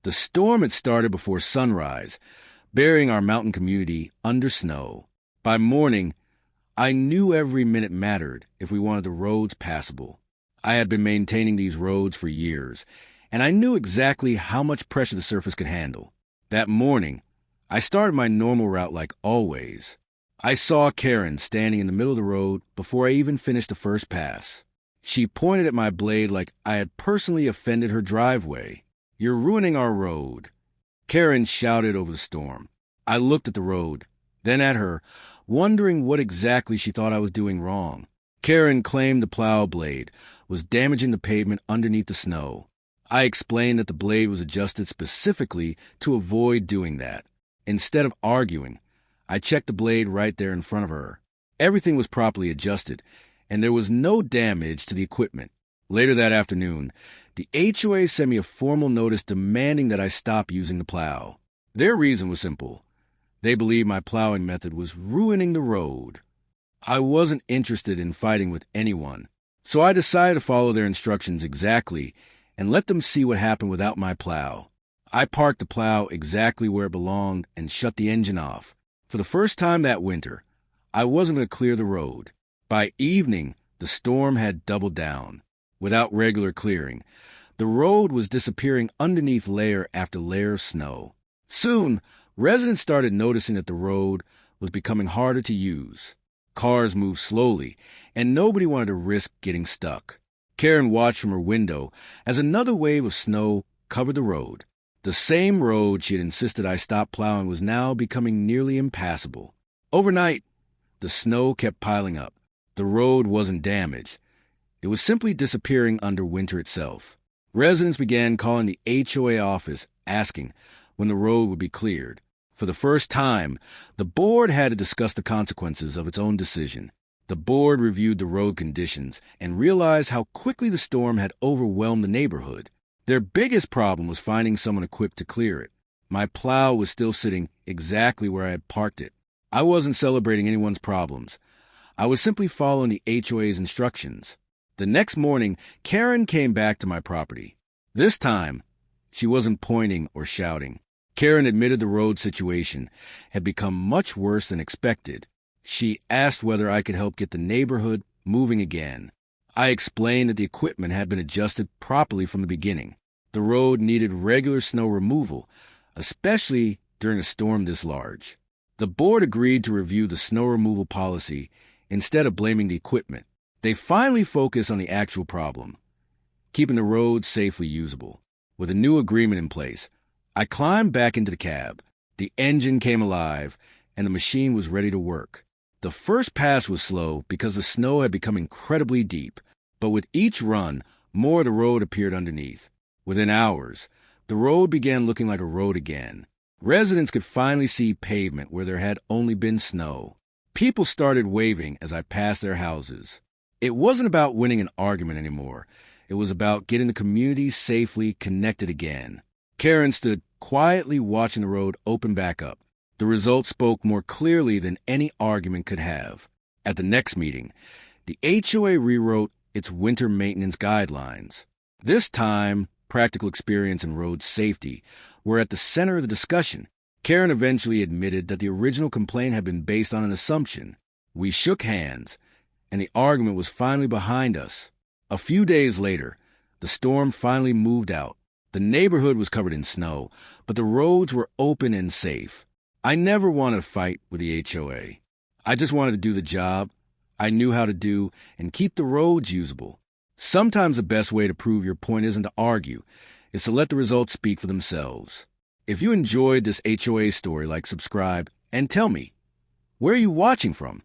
The storm had started before sunrise, burying our mountain community under snow. By morning, I knew every minute mattered if we wanted the roads passable. I had been maintaining these roads for years, and I knew exactly how much pressure the surface could handle. That morning, I started my normal route like always. I saw Karen standing in the middle of the road before I even finished the first pass. She pointed at my blade like I had personally offended her driveway. "You're ruining our road," Karen shouted over the storm. I looked at the road, then at her, wondering what exactly she thought I was doing wrong. Karen claimed the plow blade was damaging the pavement underneath the snow. I explained that the blade was adjusted specifically to avoid doing that. Instead of arguing, I checked the blade right there in front of her. Everything was properly adjusted, and there was no damage to the equipment. Later that afternoon, the HOA sent me a formal notice demanding that I stop using the plow. Their reason was simple. They believed my plowing method was ruining the road. I wasn't interested in fighting with anyone, so I decided to follow their instructions exactly and let them see what happened without my plow. I parked the plow exactly where it belonged and shut the engine off. For the first time that winter, I wasn't going to clear the road. By evening, the storm had doubled down. Without regular clearing, the road was disappearing underneath layer after layer of snow. Soon, residents started noticing that the road was becoming harder to use. Cars moved slowly, and nobody wanted to risk getting stuck. Karen watched from her window as another wave of snow covered the road. The same road she had insisted I stop plowing was now becoming nearly impassable. Overnight, the snow kept piling up. The road wasn't damaged. It was simply disappearing under winter itself. Residents began calling the HOA office, asking when the road would be cleared. For the first time, the board had to discuss the consequences of its own decision. The board reviewed the road conditions and realized how quickly the storm had overwhelmed the neighborhood. Their biggest problem was finding someone equipped to clear it. My plow was still sitting exactly where I had parked it. I wasn't celebrating anyone's problems. I was simply following the HOA's instructions. The next morning, Karen came back to my property. This time, she wasn't pointing or shouting. Karen admitted the road situation had become much worse than expected. She asked whether I could help get the neighborhood moving again. I explained that the equipment had been adjusted properly from the beginning. The road needed regular snow removal, especially during a storm this large. The board agreed to review the snow removal policy instead of blaming the equipment. They finally focused on the actual problem, keeping the road safely usable. With a new agreement in place, I climbed back into the cab. The engine came alive, and the machine was ready to work. The first pass was slow because the snow had become incredibly deep, but with each run, more of the road appeared underneath. Within hours, the road began looking like a road again. Residents could finally see pavement where there had only been snow. People started waving as I passed their houses. It wasn't about winning an argument anymore. It was about getting the community safely connected again. Karen stood quietly watching the road open back up. The results spoke more clearly than any argument could have. At the next meeting, the HOA rewrote its winter maintenance guidelines. This time, practical experience and road safety were at the center of the discussion. Karen eventually admitted that the original complaint had been based on an assumption. We shook hands, and the argument was finally behind us. A few days later, the storm finally moved out. The neighborhood was covered in snow, but the roads were open and safe. I never wanted to fight with the HOA. I just wanted to do the job I knew how to do and keep the roads usable. Sometimes the best way to prove your point isn't to argue, it's to let the results speak for themselves. If you enjoyed this HOA story, subscribe, and tell me, where are you watching from?